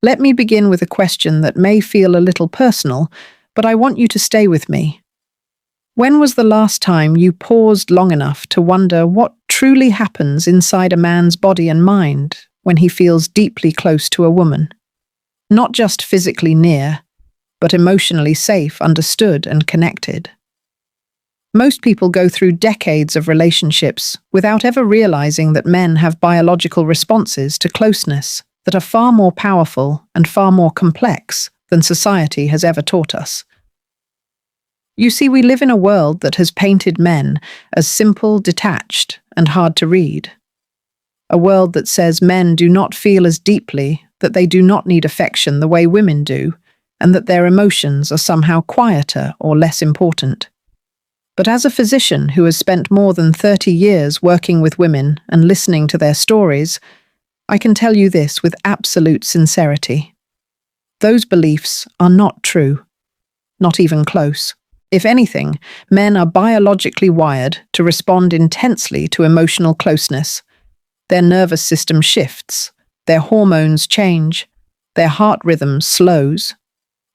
Let me begin with a question that may feel a little personal, but I want you to stay with me. When was the last time you paused long enough to wonder what truly happens inside a man's body and mind when he feels deeply close to a woman? Not just physically near, but emotionally safe, understood, and connected. Most people go through decades of relationships without ever realizing that men have biological responses to closeness that are far more powerful and far more complex than society has ever taught us. You see, we live in a world that has painted men as simple, detached, and hard to read. A world that says men do not feel as deeply, that they do not need affection the way women do, and that their emotions are somehow quieter or less important. But as a physician who has spent more than 30 years working with women and listening to their stories, I can tell you this with absolute sincerity. Those beliefs are not true, not even close. If anything, men are biologically wired to respond intensely to emotional closeness. Their nervous system shifts, their hormones change, their heart rhythm slows,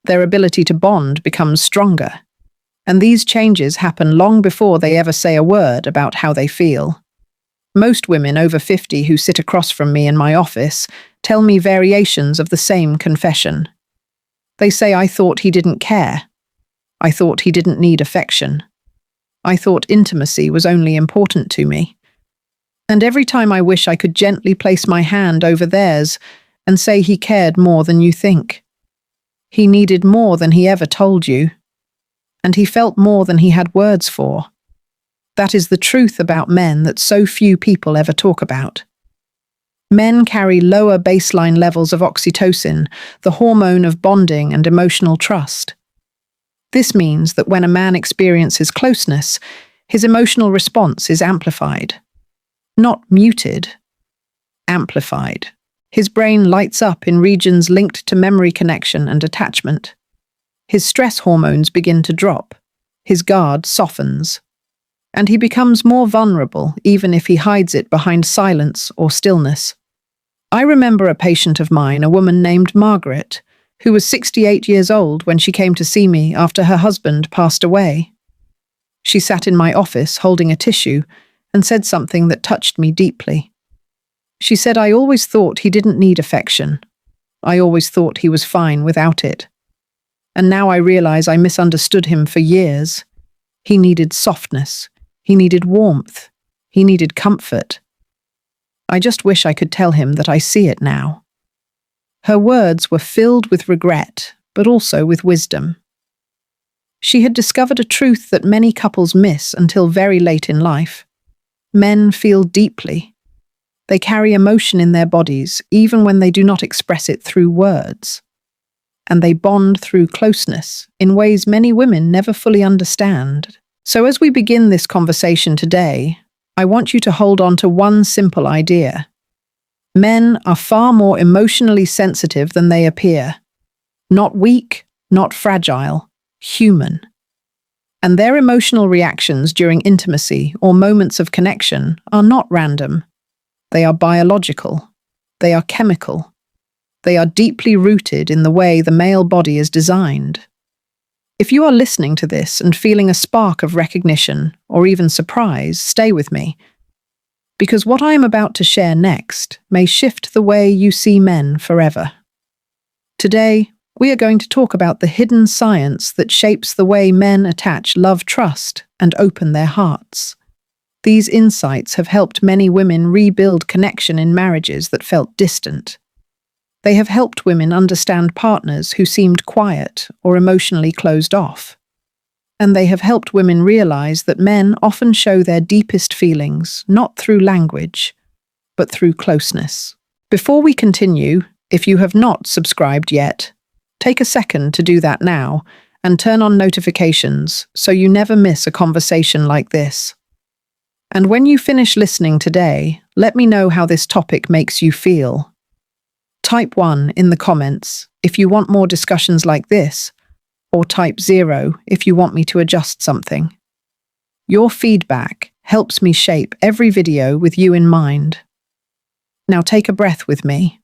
their ability to bond becomes stronger. And these changes happen long before they ever say a word about how they feel. Most women over 50 who sit across from me in my office tell me variations of the same confession. They say, "I thought he didn't care. I thought he didn't need affection. I thought intimacy was only important to me." And every time I wish I could gently place my hand over theirs and say he cared more than you think. He needed more than he ever told you. And he felt more than he had words for. That is the truth about men that so few people ever talk about. Men carry lower baseline levels of oxytocin, the hormone of bonding and emotional trust. This means that when a man experiences closeness, his emotional response is amplified. Not muted, amplified. His brain lights up in regions linked to memory connection and attachment. His stress hormones begin to drop, his guard softens, and he becomes more vulnerable even if he hides it behind silence or stillness. I remember a patient of mine, a woman named Margaret, who was 68 years old when she came to see me after her husband passed away. She sat in my office holding a tissue and said something that touched me deeply. She said, "I always thought he didn't need affection. I always thought he was fine without it. And now I realize I misunderstood him for years. He needed softness. He needed warmth. He needed comfort. I just wish I could tell him that I see it now." Her words were filled with regret, but also with wisdom. She had discovered a truth that many couples miss until very late in life. Men feel deeply. They carry emotion in their bodies, even when they do not express it through words. And they bond through closeness in ways many women never fully understand. So as we begin this conversation today, I want you to hold on to one simple idea. Men are far more emotionally sensitive than they appear. Not weak, not fragile, human. And their emotional reactions during intimacy or moments of connection are not random. They are biological. They are chemical. They are deeply rooted in the way the male body is designed. If you are listening to this and feeling a spark of recognition or even surprise, stay with me. Because what I am about to share next may shift the way you see men forever. Today, we are going to talk about the hidden science that shapes the way men attach love, trust, and open their hearts. These insights have helped many women rebuild connection in marriages that felt distant. They have helped women understand partners who seemed quiet or emotionally closed off. And they have helped women realize that men often show their deepest feelings not through language, but through closeness. Before we continue, if you have not subscribed yet, take a second to do that now and turn on notifications so you never miss a conversation like this. And when you finish listening today, let me know how this topic makes you feel. Type 1 in the comments if you want more discussions like this, or type 0 if you want me to adjust something. Your feedback helps me shape every video with you in mind. Now take a breath with me.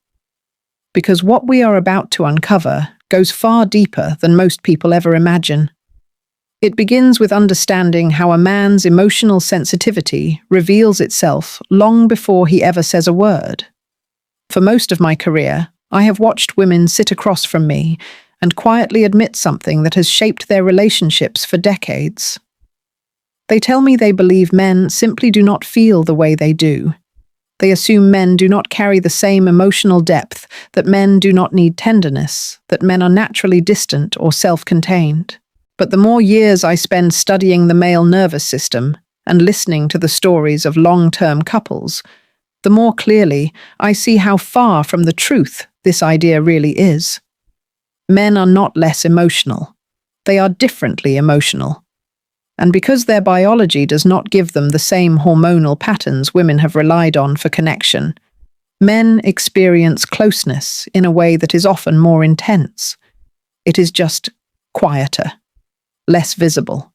because what we are about to uncover goes far deeper than most people ever imagine. It begins with understanding how a man's emotional sensitivity reveals itself long before he ever says a word. For most of my career, I have watched women sit across from me and quietly admit something that has shaped their relationships for decades. They tell me they believe men simply do not feel the way they do. They assume men do not carry the same emotional depth, that men do not need tenderness, that men are naturally distant or self-contained. But the more years I spend studying the male nervous system and listening to the stories of long-term couples, the more clearly I see how far from the truth this idea really is. Men are not less emotional. They are differently emotional. And because their biology does not give them the same hormonal patterns women have relied on for connection, men experience closeness in a way that is often more intense. It is just quieter, less visible,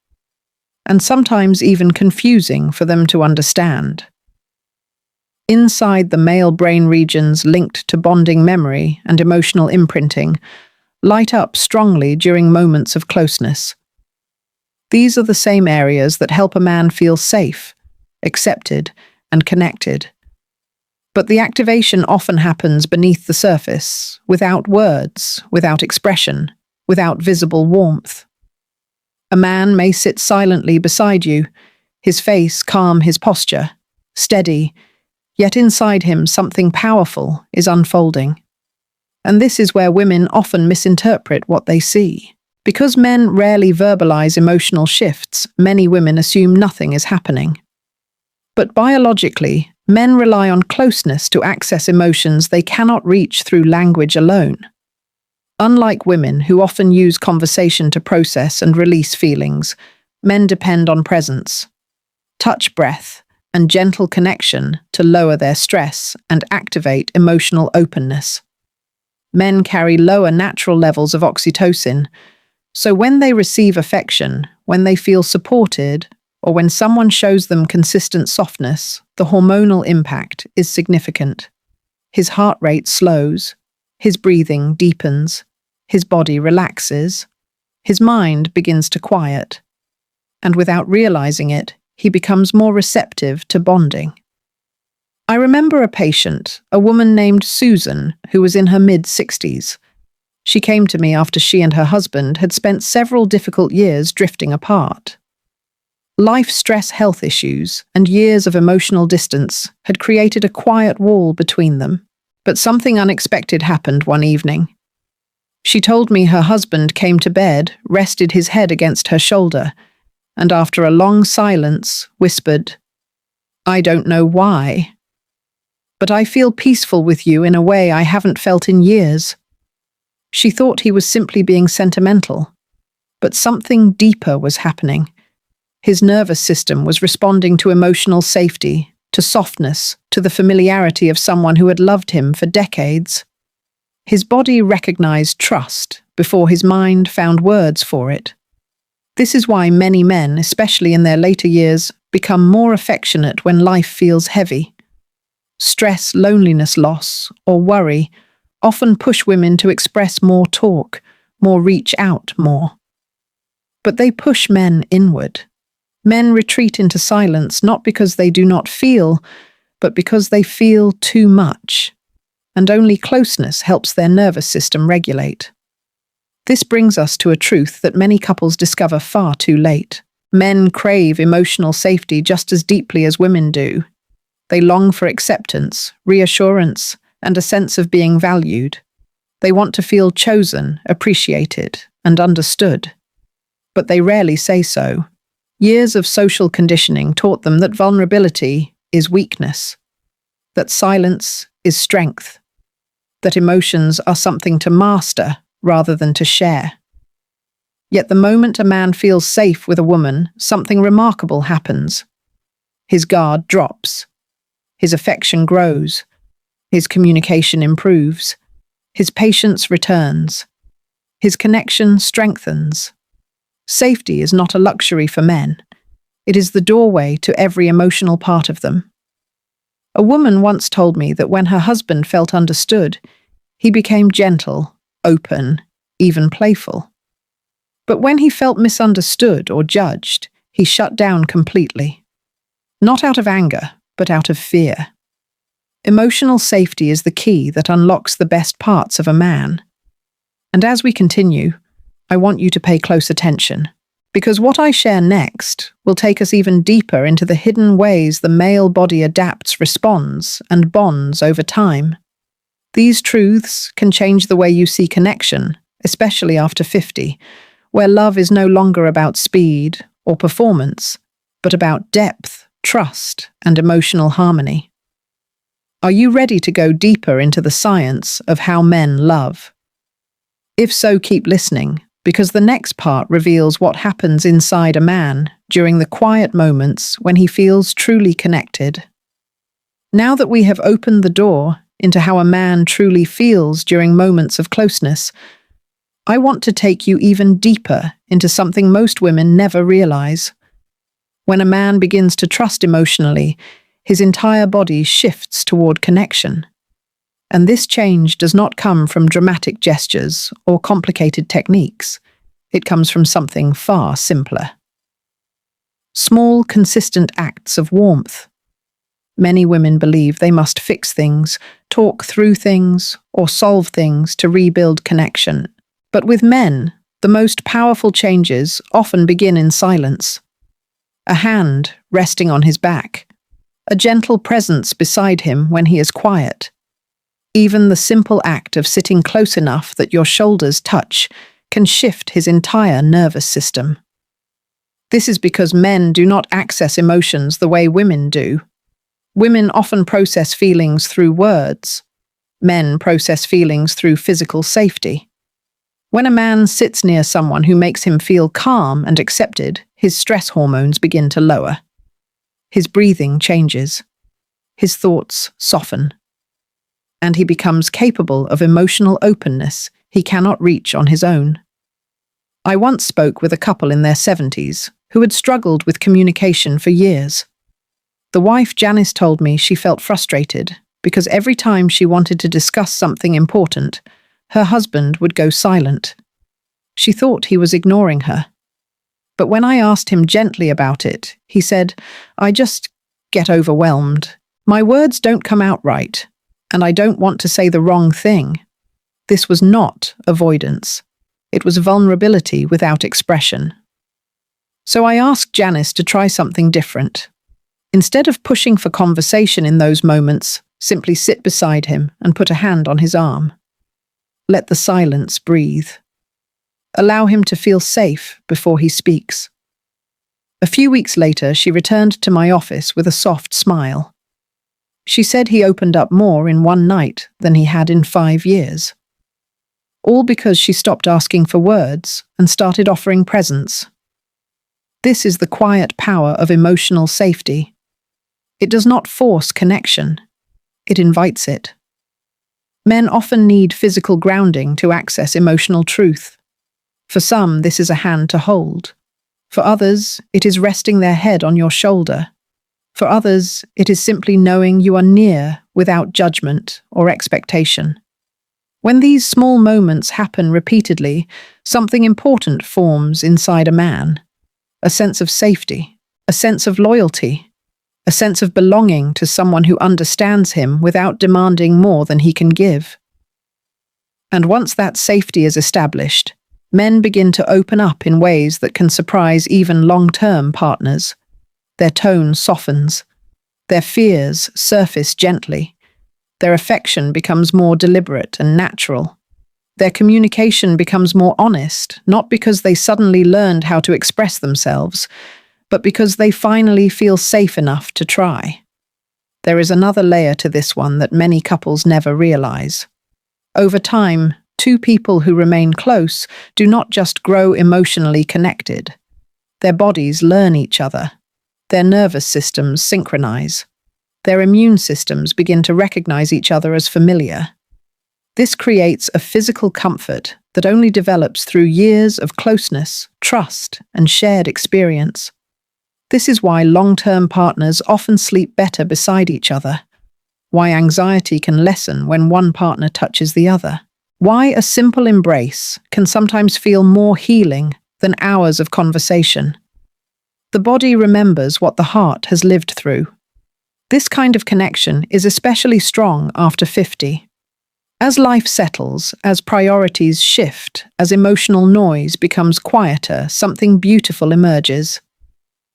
and sometimes even confusing for them to understand. Inside the male brain regions linked to bonding memory and emotional imprinting light up strongly during moments of closeness. These are the same areas that help a man feel safe, accepted, and connected. But the activation often happens beneath the surface, without words, without expression, without visible warmth. A man may sit silently beside you, his face calm, his posture steady, yet inside him something powerful is unfolding. And this is where women often misinterpret what they see. Because men rarely verbalize emotional shifts, many women assume nothing is happening. But biologically, men rely on closeness to access emotions they cannot reach through language alone. Unlike women, who often use conversation to process and release feelings, men depend on presence, touch, breath, and gentle connection to lower their stress and activate emotional openness. Men carry lower natural levels of oxytocin, so when they receive affection, when they feel supported, or when someone shows them consistent softness, the hormonal impact is significant. His heart rate slows, his breathing deepens, his body relaxes, his mind begins to quiet, and without realizing it, he becomes more receptive to bonding. I remember a patient, a woman named Susan, who was in her mid-60s. She came to me after she and her husband had spent several difficult years drifting apart. Life stress, health issues, and years of emotional distance had created a quiet wall between them. But something unexpected happened one evening. She told me her husband came to bed, rested his head against her shoulder, and after a long silence, whispered, "I don't know why, but I feel peaceful with you in a way I haven't felt in years." She thought he was simply being sentimental, but something deeper was happening. His nervous system was responding to emotional safety, to softness, to the familiarity of someone who had loved him for decades. His body recognized trust before his mind found words for it. This is why many men, especially in their later years, become more affectionate when life feels heavy. Stress, loneliness, loss, or worry often push women to express more, talk more, reach out more. But they push men inward. Men retreat into silence not because they do not feel, but because they feel too much, and only closeness helps their nervous system regulate. This brings us to a truth that many couples discover far too late. Men crave emotional safety just as deeply as women do. They long for acceptance, reassurance, and a sense of being valued. They want to feel chosen, appreciated, and understood. But they rarely say so. Years of social conditioning taught them that vulnerability is weakness, that silence is strength, that emotions are something to master rather than to share. Yet the moment a man feels safe with a woman, something remarkable happens. His guard drops. His affection grows. His communication improves. His patience returns. His connection strengthens. Safety is not a luxury for men. It is the doorway to every emotional part of them. A woman once told me that when her husband felt understood, He became gentle, open, even playful. But when he felt misunderstood or judged, he shut down completely. Not out of anger, but out of fear. Emotional safety is the key that unlocks the best parts of a man. And as we continue, I want you to pay close attention, because what I share next will take us even deeper into the hidden ways the male body adapts, responds, and bonds over time. These truths can change the way you see connection, especially after 50, where love is no longer about speed or performance, but about depth, trust, and emotional harmony. Are you ready to go deeper into the science of how men love? If so, keep listening, because the next part reveals what happens inside a man during the quiet moments when he feels truly connected. Now that we have opened the door into how a man truly feels during moments of closeness, I want to take you even deeper into something most women never realize. When a man begins to trust emotionally, his entire body shifts toward connection. And this change does not come from dramatic gestures or complicated techniques. It comes from something far simpler. Small, consistent acts of warmth. Many women believe they must fix things, talk through things, or solve things to rebuild connection. But with men, the most powerful changes often begin in silence. A hand resting on his back, a gentle presence beside him when he is quiet. Even the simple act of sitting close enough that your shoulders touch can shift his entire nervous system. This is because men do not access emotions the way women do. Women often process feelings through words. Men process feelings through physical safety. When a man sits near someone who makes him feel calm and accepted, his stress hormones begin to lower. His breathing changes. His thoughts soften. And he becomes capable of emotional openness he cannot reach on his own. I once spoke with a couple in their 70s who had struggled with communication for years. The wife, Janice, told me she felt frustrated because every time she wanted to discuss something important, her husband would go silent. She thought he was ignoring her. But when I asked him gently about it, he said, "I just get overwhelmed. My words don't come out right, and I don't want to say the wrong thing." This was not avoidance. It was vulnerability without expression. So I asked Janice to try something different. Instead of pushing for conversation in those moments, simply sit beside him and put a hand on his arm. Let the silence breathe. Allow him to feel safe before he speaks. A few weeks later, she returned to my office with a soft smile. She said he opened up more in one night than he had in 5 years. All because she stopped asking for words and started offering presence. This is the quiet power of emotional safety. It does not force connection. It invites it. Men often need physical grounding to access emotional truth. For some, this is a hand to hold. For others, it is resting their head on your shoulder. For others, it is simply knowing you are near without judgment or expectation. When these small moments happen repeatedly, something important forms inside a man. A sense of safety, a sense of loyalty, a sense of belonging to someone who understands him without demanding more than he can give. And once that safety is established, men begin to open up in ways that can surprise even long-term partners. Their tone softens. Their fears surface gently. Their affection becomes more deliberate and natural. Their communication becomes more honest, not because they suddenly learned how to express themselves, but because they finally feel safe enough to try. There is another layer to this one that many couples never realize. Over time, two people who remain close do not just grow emotionally connected. Their bodies learn each other. Their nervous systems synchronize. Their immune systems begin to recognize each other as familiar. This creates a physical comfort that only develops through years of closeness, trust, and shared experience. This is why long-term partners often sleep better beside each other. why anxiety can lessen when one partner touches the other, why a simple embrace can sometimes feel more healing than hours of conversation. The body remembers what the heart has lived through. This kind of connection is especially strong after 50. As life settles, as priorities shift, as emotional noise becomes quieter, something beautiful emerges.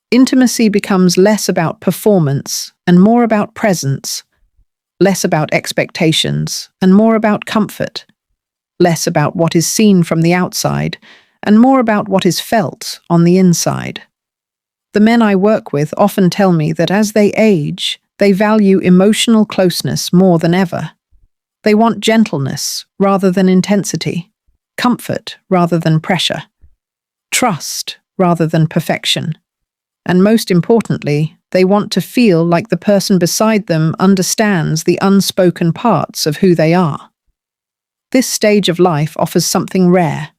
Intimacy becomes less about performance and more about presence, less about expectations and more about comfort, less about what is seen from the outside and more about what is felt on the inside. The men I work with often tell me that as they age, they value emotional closeness more than ever. They want gentleness rather than intensity, comfort rather than pressure, trust rather than perfection. And most importantly, they want to feel like the person beside them understands the unspoken parts of who they are. This stage of life offers something rare,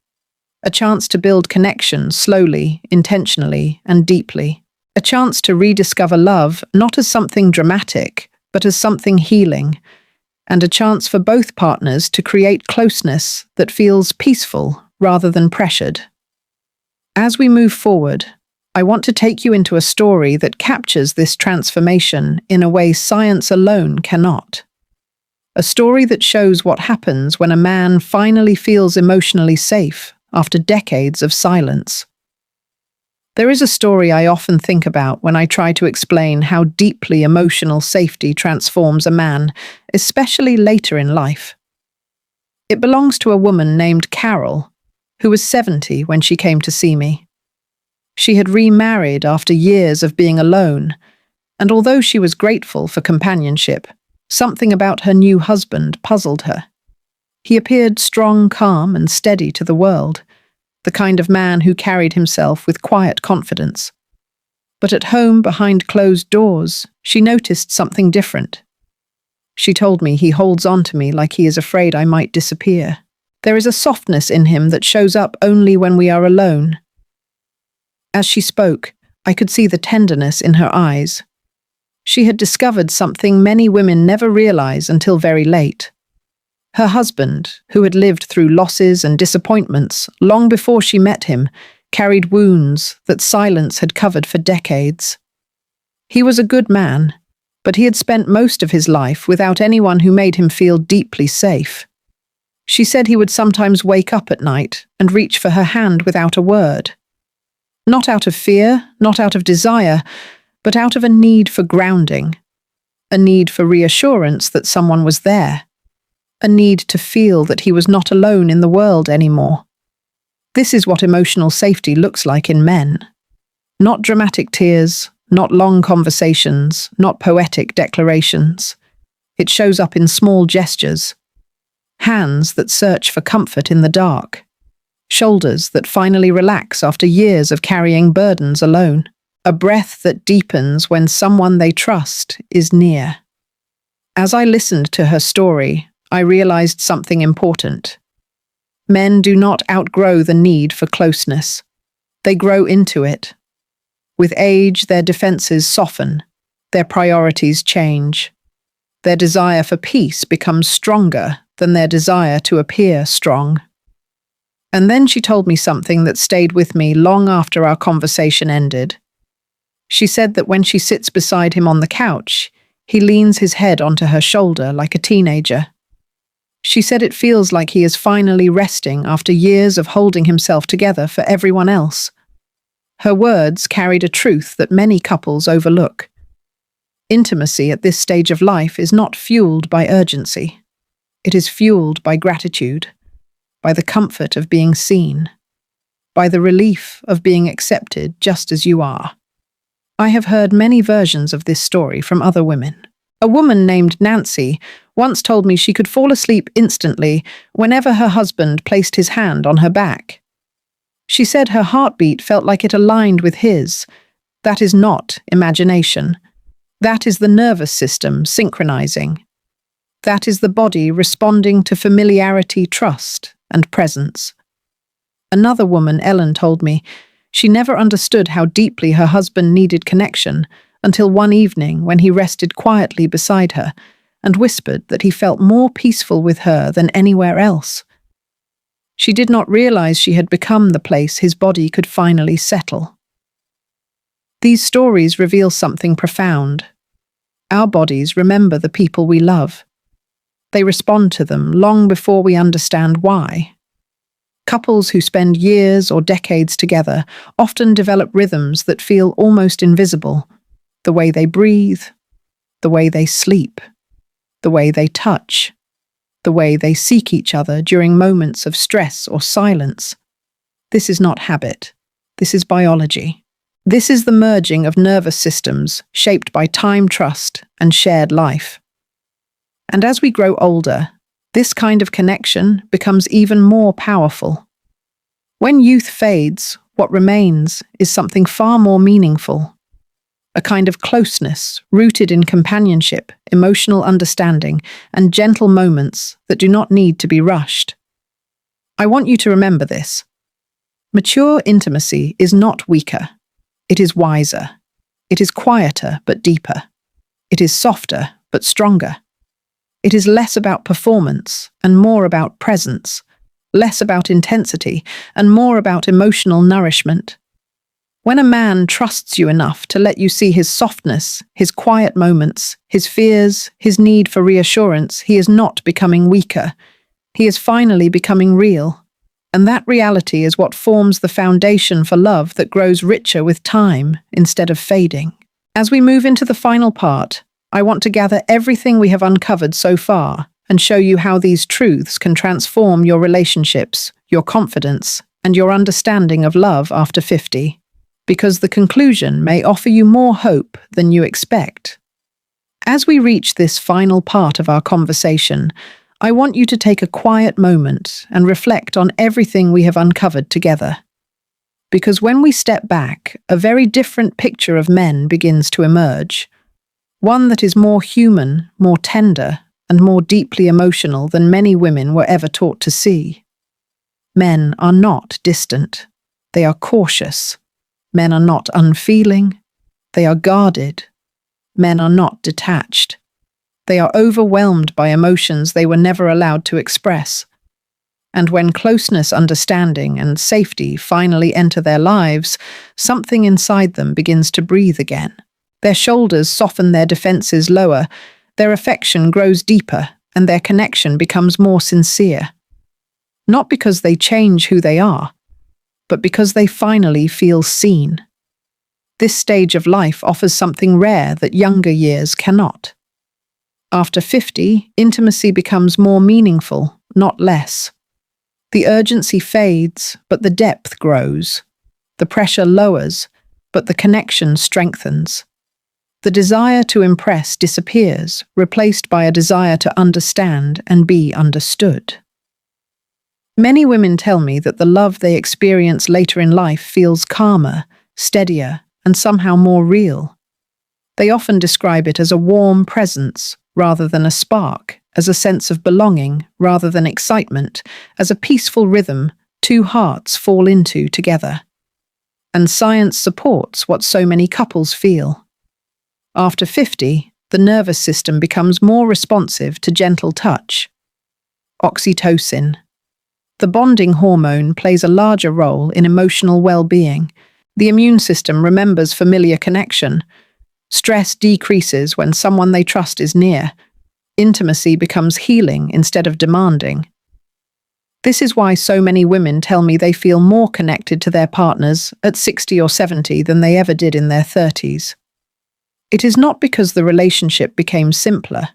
a chance to build connection slowly, intentionally, and deeply. A chance to rediscover love not as something dramatic, but as something healing, and a chance for both partners to create closeness that feels peaceful rather than pressured. As we move forward, I want to take you into a story that captures this transformation in a way science alone cannot. A story that shows what happens when a man finally feels emotionally safe after decades of silence. There is a story I often think about when I try to explain how deeply emotional safety transforms a man, especially later in life. It belongs to a woman named Carol, who was 70 when she came to see me. She had remarried after years of being alone, and although she was grateful for companionship, something about her new husband puzzled her. He appeared strong, calm, and steady to the world, the kind of man who carried himself with quiet confidence. But at home, behind closed doors, she noticed something different. She told me he holds on to me like he is afraid I might disappear. There is a softness in him that shows up only when we are alone. As she spoke, I could see the tenderness in her eyes. She had discovered something many women never realize until very late. Her husband, who had lived through losses and disappointments long before she met him, carried wounds that silence had covered for decades. He was a good man, but he had spent most of his life without anyone who made him feel deeply safe. She said he would sometimes wake up at night and reach for her hand without a word. Not out of fear, not out of desire, but out of a need for grounding, a need for reassurance that someone was there. A need to feel that he was not alone in the world anymore. This is what emotional safety looks like in men. Not dramatic tears, not long conversations, not poetic declarations. It shows up in small gestures. Hands that search for comfort in the dark. Shoulders that finally relax after years of carrying burdens alone. A breath that deepens when someone they trust is near. As I listened to her story, I realized something important. Men do not outgrow the need for closeness. They grow into it. With age, their defenses soften. Their priorities change. Their desire for peace becomes stronger than their desire to appear strong. And then she told me something that stayed with me long after our conversation ended. She said that when she sits beside him on the couch, he leans his head onto her shoulder like a teenager. She said it feels like he is finally resting after years of holding himself together for everyone else. Her words carried a truth that many couples overlook. Intimacy at this stage of life is not fueled by urgency. It is fueled by gratitude, by the comfort of being seen, by the relief of being accepted just as you are. I have heard many versions of this story from other women. A woman named Nancy once told me she could fall asleep instantly whenever her husband placed his hand on her back. She said her heartbeat felt like it aligned with his. That is not imagination. That is the nervous system synchronizing. That is the body responding to familiarity, trust, and presence. Another woman, Ellen, told me she never understood how deeply her husband needed connection until one evening when he rested quietly beside her and whispered that he felt more peaceful with her than anywhere else. She did not realize she had become the place his body could finally settle. These stories reveal something profound. Our bodies remember the people we love. They respond to them long before we understand why. Couples who spend years or decades together often develop rhythms that feel almost invisible. The way they breathe, the way they sleep, the way they touch, the way they seek each other during moments of stress or silence. This is not habit. This is biology. This is the merging of nervous systems shaped by time, trust, and shared life. And as we grow older, this kind of connection becomes even more powerful. When youth fades, what remains is something far more meaningful. A kind of closeness rooted in companionship, emotional understanding, and gentle moments that do not need to be rushed. I want you to remember this. Mature intimacy is not weaker. It is wiser. It is quieter but deeper. It is softer but stronger. It is less about performance and more about presence, less about intensity and more about emotional nourishment. When a man trusts you enough to let you see his softness, his quiet moments, his fears, his need for reassurance, he is not becoming weaker. He is finally becoming real. And that reality is what forms the foundation for love that grows richer with time instead of fading. As we move into the final part, I want to gather everything we have uncovered so far and show you how these truths can transform your relationships, your confidence, and your understanding of love after 50. Because the conclusion may offer you more hope than you expect. As we reach this final part of our conversation, I want you to take a quiet moment and reflect on everything we have uncovered together. Because when we step back, a very different picture of men begins to emerge. One that is more human, more tender, and more deeply emotional than many women were ever taught to see. Men are not distant. They are cautious. Men are not unfeeling. They are guarded. Men are not detached. They are overwhelmed by emotions they were never allowed to express. And when closeness, understanding, and safety finally enter their lives, something inside them begins to breathe again. Their shoulders soften, their defenses lower, their affection grows deeper, and their connection becomes more sincere. Not because they change who they are, but because they finally feel seen. This stage of life offers something rare that younger years cannot. After 50, intimacy becomes more meaningful, not less. The urgency fades, but the depth grows. The pressure lowers, but the connection strengthens. The desire to impress disappears, replaced by a desire to understand and be understood. Many women tell me that the love they experience later in life feels calmer, steadier, and somehow more real. They often describe it as a warm presence rather than a spark, as a sense of belonging rather than excitement, as a peaceful rhythm two hearts fall into together. And science supports what so many couples feel. After 50, the nervous system becomes more responsive to gentle touch. Oxytocin. The bonding hormone plays a larger role in emotional well-being. The immune system remembers familiar connection. Stress decreases when someone they trust is near. Intimacy becomes healing instead of demanding. This is why so many women tell me they feel more connected to their partners at 60 or 70 than they ever did in their 30s. It is not because the relationship became simpler.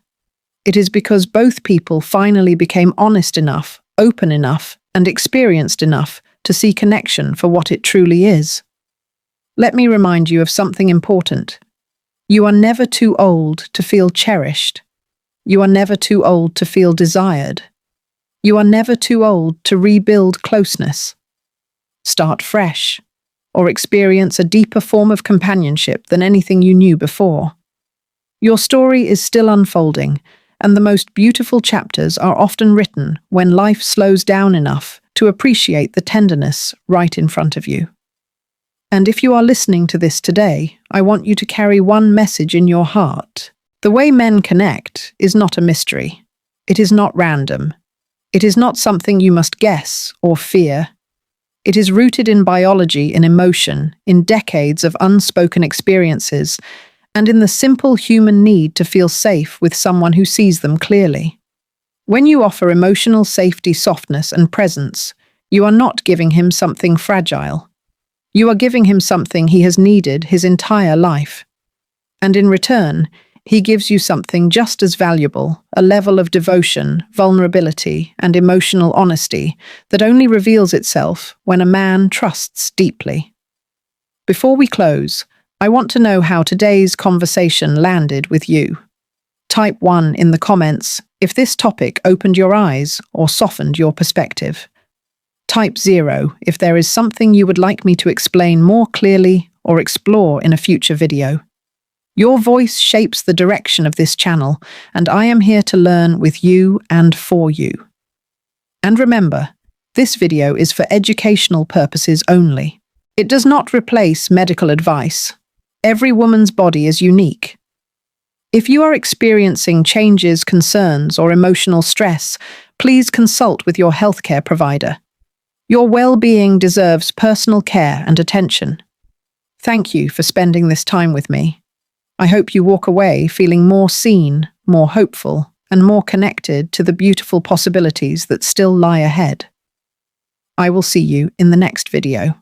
It is because both people finally became honest enough, open enough, and experienced enough to see connection for what it truly is. Let me remind you of something important. You are never too old to feel cherished. You are never too old to feel desired. You are never too old to rebuild closeness. Start fresh, or experience a deeper form of companionship than anything you knew before. Your story is still unfolding, and the most beautiful chapters are often written when life slows down enough to appreciate the tenderness right in front of you. And if you are listening to this today, I want you to carry one message in your heart. The way men connect is not a mystery. It is not random. It is not something you must guess or fear. It is rooted in biology, in emotion, in decades of unspoken experiences, and in the simple human need to feel safe with someone who sees them clearly. When you offer emotional safety, softness, and presence, you are not giving him something fragile. You are giving him something he has needed his entire life. And in return, he gives you something just as valuable, a level of devotion, vulnerability, and emotional honesty that only reveals itself when a man trusts deeply. Before we close, I want to know how today's conversation landed with you. Type 1 in the comments if this topic opened your eyes or softened your perspective. Type 0 if there is something you would like me to explain more clearly or explore in a future video. Your voice shapes the direction of this channel, and I am here to learn with you and for you. And remember, this video is for educational purposes only. It does not replace medical advice. Every woman's body is unique. If you are experiencing changes, concerns, or emotional stress, please consult with your healthcare provider. Your well-being deserves personal care and attention. Thank you for spending this time with me. I hope you walk away feeling more seen, more hopeful, and more connected to the beautiful possibilities that still lie ahead. I will see you in the next video.